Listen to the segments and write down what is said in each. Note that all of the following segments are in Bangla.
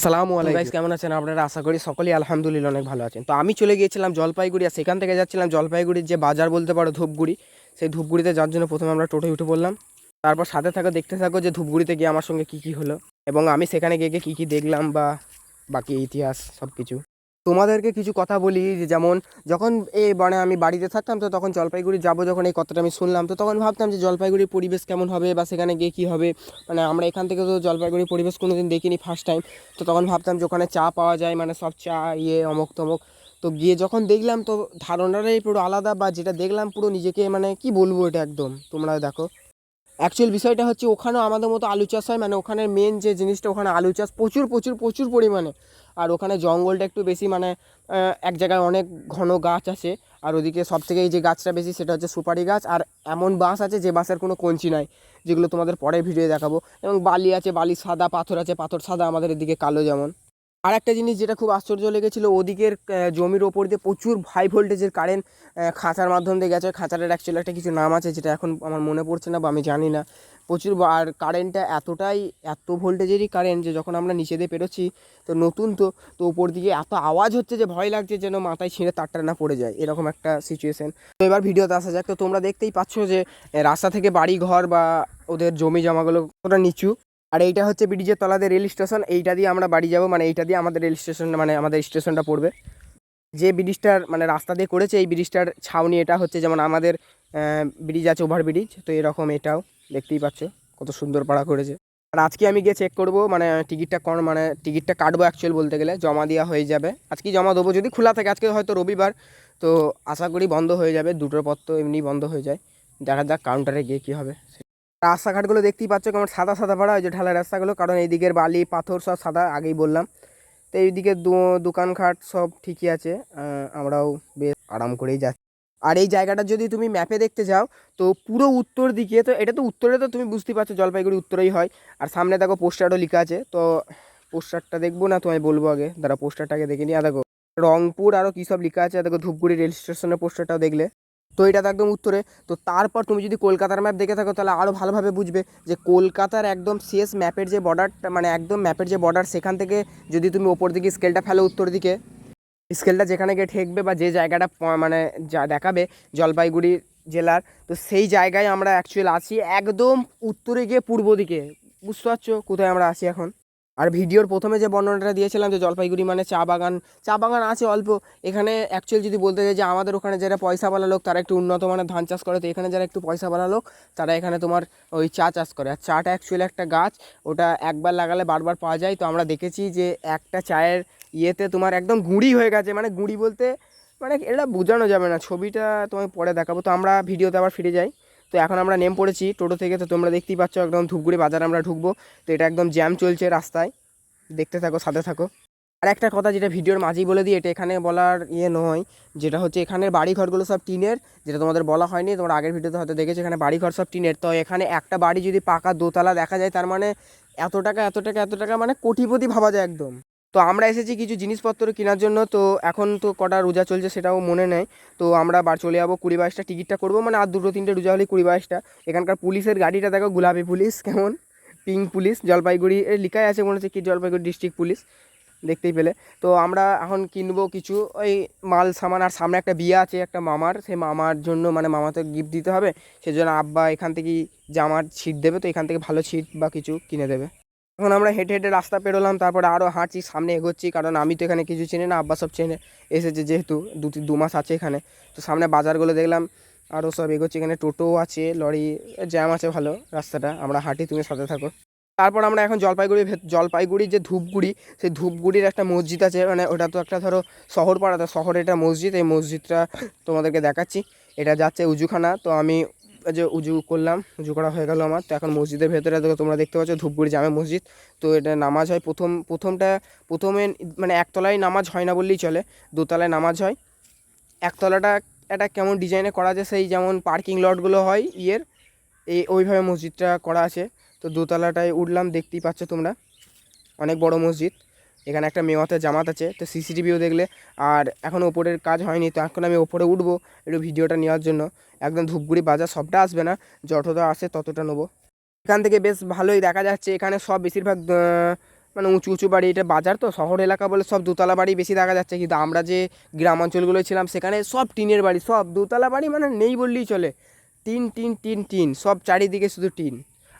আসসালামু আলাইকুম গাইস, কেমন আছেন আপনারা? আশা করি সকলেই আলহামদুলিল্লাহ অনেক ভালো আছেন। তো আমি চলে গিয়েছিলাম জলপাইগুড়ি, আর সেখান থেকে যাচ্ছিলাম জলপাইগুড়ির যে বাজার বলতে পারো ধূপগুড়ি। সেই ধূপগুড়িতে যাওয়ার জন্য প্রথমে আমরা টোটোয় উঠে পড়লাম। তারপর সাথে থাকো, দেখতে থাকো যে ধূপগুড়িতে গিয়ে আমার সঙ্গে কী কী হলো এবং আমি সেখানে গিয়ে কী কী দেখলাম বা বাকি ইতিহাস সব কিছু। তোমাদেরকে কিছু কথা বলি যে যেমন যখন মানে আমি বাড়িতে থাকতাম, তো তখন জলপাইগুড়ি যাব যখন এই কথাটা আমি শুনলাম, তো তখন ভাবতাম যে জলপাইগুড়ির পরিবেশ কেমন হবে বা সেখানে গিয়ে কী হবে। মানে আমরা এখান থেকে তো জলপাইগুড়ির পরিবেশ কোনো দিন দেখিনি, ফার্স্ট টাইম। তো তখন ভাবতাম যে ওখানে চা পাওয়া যায়, মানে সব চা অমুক তমুক। তো গিয়ে যখন দেখলাম তো ধারণাটাই পুরো আলাদা, বা যেটা দেখলাম পুরো নিজেকে মানে কি বলবো, এটা একদম তোমরা দেখো। অ্যাকচুয়াল বিষয়টা হচ্ছে ওখানেও আমাদের মতো আলু চাষ হয়, মানে ওখানে মেন যে জিনিসটা, ওখানে আলু চাষ প্রচুর প্রচুর প্রচুর পরিমাণে। আর ওখানে জঙ্গলটা একটু বেশি, মানে এক জায়গায় অনেক ঘন গাছ আছে। আর ওদিকে সব থেকে এই যে গাছটা বেশি সেটা হচ্ছে সুপারি গাছ, আর এমন বাঁশ আছে যে বাঁশের কোনো কঞ্চি নাই, যেগুলো তোমাদের পরে ভিডিও দেখাবো। এবং বালি আছে, বালি সাদা, পাথর আছে, পাথর সাদা, আমাদের এদিকে কালো যেমন। আর একটা জিনিস যেটা খুব আশ্চর্য লেগেছিলো, ওদিকের জমির ওপর দিয়ে প্রচুর হাই ভোল্টেজের কারেন্ট খাঁচার মাধ্যম দিয়ে গেছে। খাঁচাটার অ্যাকচুয়ালি একটা কিছু নাম আছে, যেটা এখন আমার মনে পড়ছে না বা আমি জানি না। প্রচুর, আর কারেন্টটা এতটাই, এত ভোল্টেজেরই কারেন্ট যে যখন আমরা নিচে দিয়ে পেরোচ্ছি, তো নতুন তো তো উপর দিকে এত আওয়াজ হচ্ছে যে ভয় লাগছে যেন মাথায় ছিঁড়ে তারটা না পড়ে যায়, এরকম একটা সিচুয়েশন। তো এবার ভিডিওতে আসা যাক। তো তোমরা দেখতেই পাচ্ছ যে রাস্তা থেকে বাড়ি ঘর বা ওদের জমি জমাগুলো কতটা নিচু। আর এইটা হচ্ছে ব্রিজের তলাতে রেল স্টেশন, এইটা দিয়ে আমরা বাড়ি যাব, মানে এইটা দিয়ে আমাদের রেল স্টেশন, মানে আমাদের স্টেশনটা পড়বে। যে ব্রিজটার মানে রাস্তা দিয়ে করেছে, এই ব্রিজটার ছাউনি এটা হচ্ছে, যেমন আমাদের ব্রিজ আছে ওভার ব্রিজ, তো এরকম এটাও দেখতেই পাচ্ছ কত সুন্দর পাড়া করেছে। আর আজকে আমি গিয়ে চেক করব, মানে টিকিটটা মানে টিকিটটা কাটবো অ্যাকচুয়াল বলতে গেলে, জমা দেওয়া হয়ে যাবে আজকেই, জমা দেবো যদি খোলা থাকে। আজকে হয়তো রবিবার, তো আশা করি বন্ধ হয়ে যাবে, দুটোর পর তো এমনি বন্ধ হয়ে যায়। দেখা যাক কাউন্টারে গিয়ে কী হবে। রাস্তাঘাটগুলো দেখতেই পাচ্ছ কেমন সাদা সাদা পাড়া, ওই যে ঢালাই রাস্তাগুলো, কারণ এই দিকের বালি পাথর সব সাদা, আগেই বললাম। তো এইদিকে দোকানঘাট সব ঠিকই আছে, আমরাও বেশ আরাম করেই যাচ্ছি। আর এই জায়গাটা যদি তুমি ম্যাপে দেখতে যাও, তো পুরো উত্তর দিকে, তো এটা তো উত্তরে, তো তুমি বুঝতেই পারছো জলপাইগুড়ি উত্তরেই হয়। আর সামনে দেখো পোস্টারও লেখা আছে, তো পোস্টারটা দেখবো না তোমায় বলবো আগে, দাঁড়া পোস্টারটাকে দেখে নিই। দেখো রংপুর আরও কী সব লেখা আছে, দেখো ধূপগুড়ি রেল স্টেশনের পোস্টারটাও দেখলে, তো এটা তো একদম উত্তরে। তো তারপর তুমি যদি কলকাতার ম্যাপ দেখে থাকো, তাহলে আরও ভালোভাবে বুঝবে যে কলকাতার একদম শেষ ম্যাপের যে বর্ডারটা, মানে একদম ম্যাপের যে বর্ডার, সেখান থেকে যদি তুমি ওপর দিকে স্কেলটা ফেলো উত্তর দিকে, স্কেলটা যেখানে গিয়ে ঠেকবে বা যে জায়গাটা মানে যা দেখাবে জলপাইগুড়ি জেলার, তো সেই জায়গায় আমরা অ্যাকচুয়ালি আছি, একদম উত্তরে গিয়ে পূর্ব দিকে। বুঝতে পারছো কোথায় আমরা আছি এখন। আর ভিডিওর প্রথমে যে বর্ণনাটা দিয়েছিলাম যে জলপাইগুড়ি মানে চা বাগান, চা বাগান আছে অল্প। এখানে অ্যাকচুয়ালি যদি বলতে যাই যে আমাদের ওখানে যারা পয়সাওয়ালা লোক তারা একটু উন্নত মানের ধান চাষ করে, তো এখানে যারা একটু পয়সাওয়ালা লোক তারা এখানে তোমার ওই চা চাষ করে। আর চাটা অ্যাকচুয়ালি একটা গাছ, ওটা একবার লাগালে বারবার পাওয়া যায়। তো আমরা দেখেছি যে একটা চায়ের ইয়েতে তোমার একদম গুঁড়ি হয়ে গেছে, মানে গুঁড়ি বলতে মানে এটা বোঝানো যাবে না, ছবিটা তোমায় পরে দেখাবো। তো আমরা ভিডিওতে আবার ফিরে যাই। তো এখন আমরা নেম পড়েছি টোটো থেকে, তো তোমরা দেখতেই পাচ্ছ একদম ধূপগুড়ি বাজার আমরা ঢুকবো। তো এটা একদম জ্যাম চলছে রাস্তায়, দেখতে থাকো সাথে থাকো। আর একটা কথা যেটা ভিডিওর মাঝেই বলে দিই, এটা এখানে বলার ইয়ে নয়, যেটা হচ্ছে এখানের বাড়িঘরগুলো সব টিনের, যেটা তোমাদের বলা হয়নি, তোমরা আগের ভিডিওতে হয়তো দেখেছো এখানে বাড়িঘর সব টিনের। তো এখানে একটা বাড়ি যদি পাকা দোতলা দেখা যায়, তার মানে এত টাকা এত টাকা এত টাকা, মানে কোটিপতি ভাবা যায় একদম। তো আমরা এসেছি কিছু জিনিসপত্র কেনার জন্য, তো এখন তো কটা রোজা চলছে সেটাও মনে নেই। তো আমরা চলে যাবো 20-22টা টিকিটটা করবো, মানে আর 2-3টে রোজা হলেই 20-22টা। এখানকার পুলিশের গাড়িটা দেখো, গোলাপি পুলিশ, কেমন পিঙ্ক পুলিশ, জলপাইগুড়ি এর লেখাই আছে মনে হচ্ছে কি জলপাইগুড়ি ডিস্ট্রিক্ট পুলিশ, দেখতেই পেলে। তো আমরা এখন কিনবো কিছু ওই মাল সামান, আর সামনে একটা বিয়ে আছে একটা মামার, সেই মামার জন্য মানে মামাতে গিফট দিতে হবে, সেজন্য আব্বা এখান থেকেই জামার ছিট দেবে, তো এখান থেকে ভালো ছিট বা কিছু কিনে দেবে। এখন আমরা হেঁটে হেঁটে রাস্তা পেরোলাম, তারপরে আরও হাঁটছি, সামনে এগোচ্ছি, কারণ আমি তো এখানে কিছু চিনি না, আব্বা সব চেনে এসেছে যেহেতু 2 মাস আছে এখানে। তো সামনে বাজারগুলো দেখলাম, আরও সব এগোচ্ছি, এখানে টোটো আছে, লরি, জ্যাম আছে ভালো রাস্তাটা, আমরা হাঁটি, তুমি সাথে থাকো। তারপর আমরা এখন জলপাইগুড়ির যে ধূপগুড়ি, সেই ধূপগুড়ির একটা মসজিদ আছে, মানে ওটা তো একটা ধরো শহর পাড়া, তো শহরে এটা মসজিদ, এই মসজিদটা তোমাদেরকে দেখাচ্ছি। এটা যাচ্ছে উজুখানা, তো আমি যে উজু করলাম, উজু করা হয়ে গেল আমার। তো এখন মসজিদের ভেতরে তোমরা দেখতে পাচ্ছ ধূপগুড়ি জামে মসজিদ। তো এটা নামাজ হয় প্রথমে মানে একতলায় নামাজ হয় না বললেই চলে, দোতলায় নামাজ হয়। একতলাটা একটা কেমন ডিজাইনে করা আছে, সেই যেমন পার্কিং লটগুলো হয় ওইভাবে মসজিদটা করা আছে। তো দোতলাটায় উঠলাম, দেখতেই পাচ্ছ তোমরা অনেক বড় মসজিদ। এখানে একটা মেওয়াতে জামাত আছে, তো সিসিটিভিও দেখলে। আর এখন ওপরের কাজ হয়নি, তো এখন আমি ওপরে উঠবো একটু ভিডিওটা নেওয়ার জন্য। একদম ধূপগুড়ি বাজার সবটা আসবে না, যতটা আসে ততটা নেবো। এখান থেকে বেশ ভালোই দেখা যাচ্ছে, এখানে সব বেশিরভাগ মানে উঁচু উঁচু বাড়ি, এটা বাজার তো শহর এলাকা বলে সব দোতলা বাড়ি বেশি দেখা যাচ্ছে, কিন্তু আমরা যে গ্রাম অঞ্চলগুলো ছিলাম সেখানে সব টিনের বাড়ি, সব দোতলা বাড়ি মানে নেই বললেই চলে, টিন টিন টিন টিন সব চারিদিকে শুধু টিন।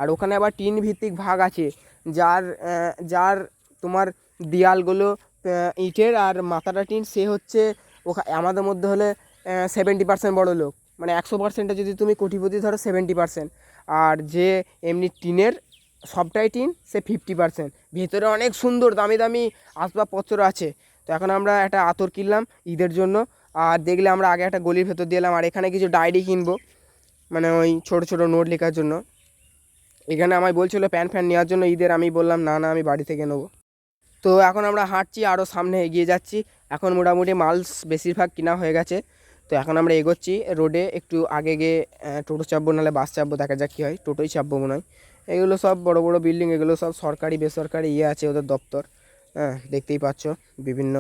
আর ওখানে আবার টিন ভিত্তিক ভাগ আছে, যার যার তোমার দেয়ালগুলো ইটের আর মাথাটা টিন, সে হচ্ছে আমাদের মধ্যে হলে 70% বড় লোক, মানে 100%-এ যদি তুমি কোটিপতি ধরো 70%, আর যে এমনি টিনের সবটাই টিন সে 50%। ভেতরে অনেক সুন্দর দামি দামি আসবাবপত্র আছে। তো এখন আমরা একটা আতর কিনলাম ঈদের জন্য, আর দেখলে আমরা আগে একটা গলির ভেতর দিয়ে এলাম, আর এখানে কিছু ডায়েরি কিনবো, মানে ওই ছোটো ছোটো নোট লেখার জন্য। এখানে আমায় বলছিল প্যান ফ্যান নেওয়ার জন্য ঈদের, আমি বললাম না না আমি বাড়ি থেকে নেবো। তো এখন আমরা হাঁটছি, আরও সামনে এগিয়ে যাচ্ছি। এখন মোটামুটি মাল বেশিরভাগ কিনা হয়ে গেছে। তো এখন আমরা এগোচ্ছি রোডে, একটু আগে গিয়ে টোটো চাপবো, নাহলে বাস চাপবো, দেখা যাক কী হয়। টোটোই চাপবো মনে হয়। এগুলো সব বড় বড় বিল্ডিং, এগুলো সব সরকারি বেসরকারি আছে ওদের দপ্তর, হ্যাঁ দেখতেই পাচ্ছ বিভিন্ন।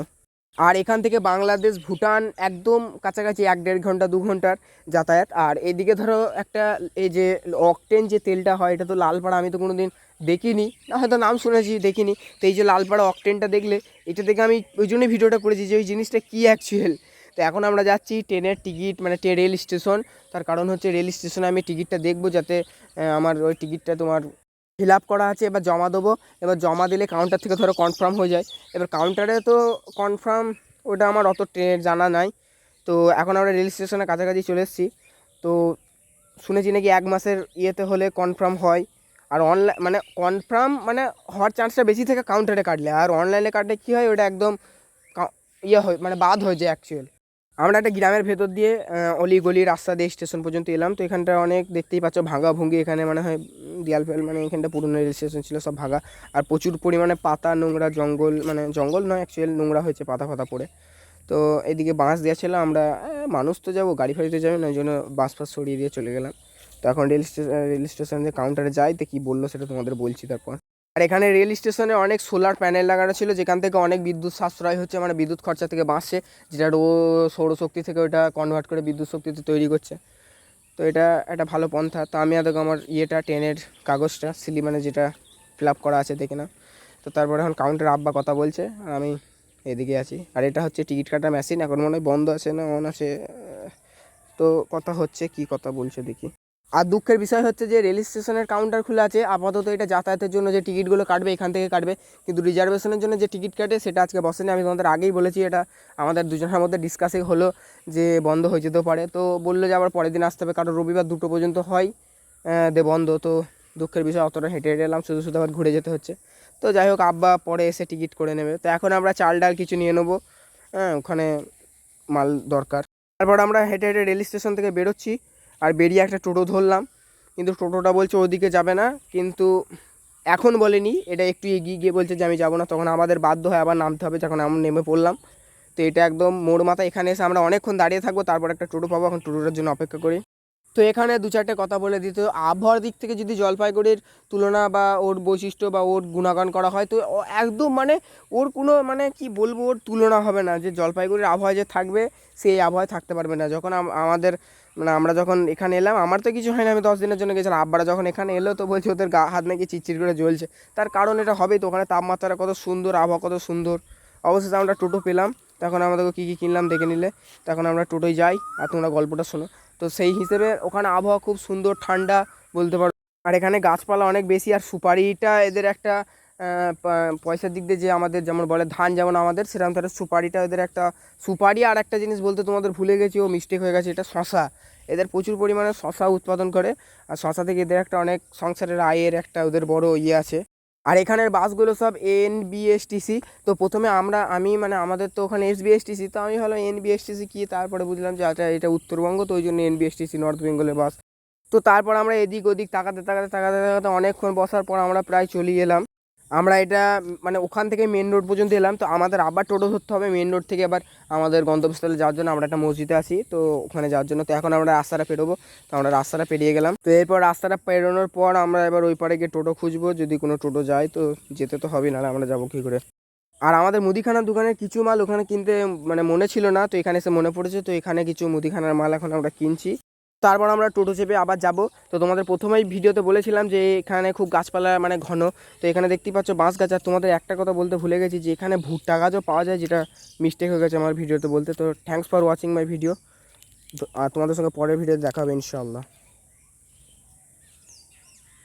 আর এখান থেকে বাংলাদেশ ভুটান একদম কাছাকাছি, 1-1.5 ঘন্টা 2 ঘন্টার যাতায়াত। আর এদিকে ধরো একটা এই যে অকটেন যে তেলটা হয়, এটা তো লালপাড়া, আমি তো কোনো দিন দেখিনি, না হয়তো নাম শুনেছি দেখিনি। তো এই যে লালপাড়া অকটেনটা দেখলে, এটা থেকে আমি ওই জন্যই ভিডিওটা করেছি যে ওই জিনিসটা কী অ্যাকচুয়াল। তো এখন আমরা যাচ্ছি ট্রেনের টিকিট, মানে রেল স্টেশন। তার কারণ হচ্ছে রেল স্টেশনে আমি টিকিটটা দেখবো, যাতে আমার ওই টিকিটটা তোমার ফিল আপ করা আছে, এবার জমা দেবো। এবার জমা দিলে কাউন্টার থেকে ধরো কনফার্ম হয়ে যায়। এবার কাউন্টারে তো কনফার্ম ওটা আমার অত জানা নাই। তো এখন আমরা রেল স্টেশনের কাছাকাছি চলে এসেছি। তো শুনেছি নাকি 1 মাসের ইয়েতে হলে কনফার্ম হয়। আর অনলাইন মানে কনফার্ম মানে হওয়ার চান্সটা বেশি থাকে কাউন্টারে কাটলে, আর অনলাইনে কাটলে কী হয় ওটা একদম ইয়ে হয়, মানে বাদ হয়ে যায় অ্যাকচুয়াল। আমরা একটা গ্রামের ভেতর দিয়ে অলিগলি রাস্তা দিয়ে স্টেশন পর্যন্ত এলাম। তো এখানটা অনেক দেখতেই পাচ্ছ ভাঙা ভুঙ্গি, এখানে মানে হয় দেয়াল ফেল, মানে এখানটা পুরনো রেল স্টেশন ছিল সব ভাঙা। আর প্রচুর পরিমাণে পাতা নোংরা জঙ্গল, মানে জঙ্গল নয় অ্যাকচুয়াল, নোংরা হয়েছে পাতা ফাতা পড়ে। তো এদিকে বাঁশ দেওয়া ছিল, আমরা মানুষ তো যাবো, গাড়ি ফাড়িতে যাবে না, ওই জন্য বাঁশ ফাঁস সরিয়ে দিয়ে চলে গেলাম। তো এখন রেল স্টেশনে কাউন্টারে যাই, তো কী বললো সেটা তোমাদের বলছি তারপর। আর এখানে রেল স্টেশনে অনেক সোলার প্যানেল লাগানো ছিল, যেখান থেকে অনেক বিদ্যুৎ সাশ্রয় হচ্ছে, মানে বিদ্যুৎ খরচা থেকে বাঁচছে, যেটা সৌরশক্তি থেকে ওটা কনভার্ট করে বিদ্যুৎ শক্তিতে তৈরি করছে। তো এটা একটা ভালো পন্থা। তো আমি দেখো আমার ইয়েটা ট্রেনের কাগজটা মানে যেটা ফিল আপ করা আছে দেখে না। তো তারপরে এখন কাউন্টার আব্বা কথা বলছে, আর আমি এদিকে আছি। আর এটা হচ্ছে টিকিট কাটার মেশিন, এখন মনে হয় বন্ধ আছে না অন আছে। তো কথা হচ্ছে, কি কথা বলছে দেখি। আর দুঃখের বিষয় হচ্ছে যে রেল স্টেশনের কাউন্টার খোলা আছে আপাতত, এটা যাতায়াতের জন্য যে টিকিটগুলো কাটবে এখান থেকে কাটবে, কিন্তু রিজার্ভেশনের জন্য যে টিকিট কাটে সেটা আজকে বসেনি। আমি তোমাদের আগেই বলেছি, এটা আমাদের দুজনের মধ্যে ডিসকাসিং হলো যে বন্ধ হয়ে যেতেও পারে। তো বললো যে আবার পরের দিন আসতে হবে, কারণ রবিবার 2টো পর্যন্ত হয় বন্ধ। তো দুঃখের বিষয়, অতটা হেঁটে হেঁটে এলাম, শুধু শুধু আবার ঘুরে যেতে হচ্ছে। তো যাই হোক, আব্বা পরে এসে টিকিট করে নেবে। তো এখন আমরা চাল ডাল কিছু নিয়ে নেবো, ওখানে মাল দরকার। তারপর আমরা হেঁটে হেঁটে রেল স্টেশন থেকে বেরোচ্ছি, আর বেরিয়ে একটা টোটো ধরলাম, কিন্তু টোটোটা বলছে ওদিকে যাবে না, কিন্তু এখন বলেনি, এটা একটু এগিয়ে গিয়ে বলছে যে আমি যাবো না। তখন আমাদের বাধ্য হয় আবার নামতে হবে, যখন আমরা নেমে পড়লাম। তো এটা একদম মোড় মাথা, এখানে এসে আমরা অনেকক্ষণ দাঁড়িয়ে থাকবো, তারপর একটা টোটো পাবো, এখন টোটোটার জন্য অপেক্ষা করি। তো এখানে 2-4টে কথা বলে দিত, আবহাওয়ার দিক থেকে যদি জলপাইগুড়ির তুলনা বা ওর বৈশিষ্ট্য বা ওর গুণাগান করা হয়, তো একদম মানে ওর কোনো মানে কি বলবো, ওর তুলনা হবে না। যে জলপাইগুড়ির আবহাওয়া যে থাকবে সেই আবহাওয়ায় থাকতে পারবে না। যখন আমাদের মানে আমরা যখন এখানে এলাম, আমার তো কিছু হয় না, আমি 10 দিনের জন্য গেছিলাম। আব্বারা যখন এখানে এলো তো বলছে ওদের হাত নাকি চিরচির করে জ্বলছে। তার কারণ এটা হবেই তো, ওখানে তাপমাত্রা কত সুন্দর, আবহাওয়া কত সুন্দর। অবশেষে আমরা টোটো পেলাম। তখন আমাদেরকে কী কী কিনলাম দেখে নিলে। তখন আমরা টোটোয় যাই, আর তোমরা গল্পটা শোনো। তো সেই হিসেবে ওখানে আবহাওয়া খুব সুন্দর, ঠান্ডা বলতে পারো। আর এখানে গাছপালা অনেক বেশি, আর সুপারিটা এদের একটা পয়সার দিক দিয়ে, যে আমাদের যেমন বলে ধান যেমন আমাদের, সেরকম তাদের সুপারিটা এদের একটা সুপারি। আর একটা জিনিস বলতে তোমাদের ভুলে গেছি, ও মিস্টেক হয়ে গেছে, এটা শশা। এদের প্রচুর পরিমাণে শশা উৎপাদন করে, আর শশা থেকে এদের একটা অনেক সংসারের আয়ের একটা ওদের বড় ইয়ে আছে। আর এখানের বাসগুলো সব এনবিএসটিসি। তো প্রথমে আমি মানে আমাদের তো ওখানে এসবিএসটিসি, তো আমি হলো এনবিএসটিসি কি, তারপরে বুঝলাম যে আচ্ছা এটা উত্তরবঙ্গ, তো ওই জন্য এনবিএসটিসি নর্থ বেঙ্গলের বাস। তো তারপর আমরা এদিক ওদিক তাকাতে তাকাতে তাকাতে তাকাতে অনেকক্ষণ বসার পর আমরা প্রায় চলে এলাম। আমরা এটা মানে ওখান থেকে মেন রোড পর্যন্ত এলাম। তো আমাদের আবার টোটো ধরতে হবে মেন রোড থেকে, আবার আমাদের গন্তব্যস্থলে যাওয়ার জন্য। আমরা একটা মসজিদে আসি, তো ওখানে যাওয়ার জন্য। তো এখন আমরা রাস্তাটা পেরোবো, তো আমরা রাস্তাটা পেরিয়ে গেলাম। তো এরপর রাস্তাটা পেরোনোর পর আমরা এবার ওই পারে গিয়ে টোটো খুঁজবো, যদি কোনো টোটো যায়। তো যেতে তো হবে, নাহলে আমরা যাবো কী করে। আর আমাদের মুদিখানার দোকানের কিছু মাল ওখানে কিনতে মানে মনে ছিল না, তো এখানে এসে মনে পড়েছে। তো এখানে কিছু মুদিখানার মাল এখন আমরা কিনছি। তারপর আমরা টোটো চেপে আবার যাব। তো তোমাদের প্রথমেই ভিডিওতে বলেছিলাম যে এখানে খুব গাছপালা মানে ঘন। তো এখানে দেখতেই পাচ্ছ বাঁশ গাছ। আর তোমাদের একটা কথা বলতে ভুলে গেছি যে এখানে ভুট্টা গাছও পাওয়া যায়, যেটা মিস্টেক হয়ে গেছে আমার ভিডিওতে বলতে। তো thanks for watching my video. আর তোমাদের সঙ্গে পরের ভিডিওতে দেখা হবে ইনশাআল্লাহ।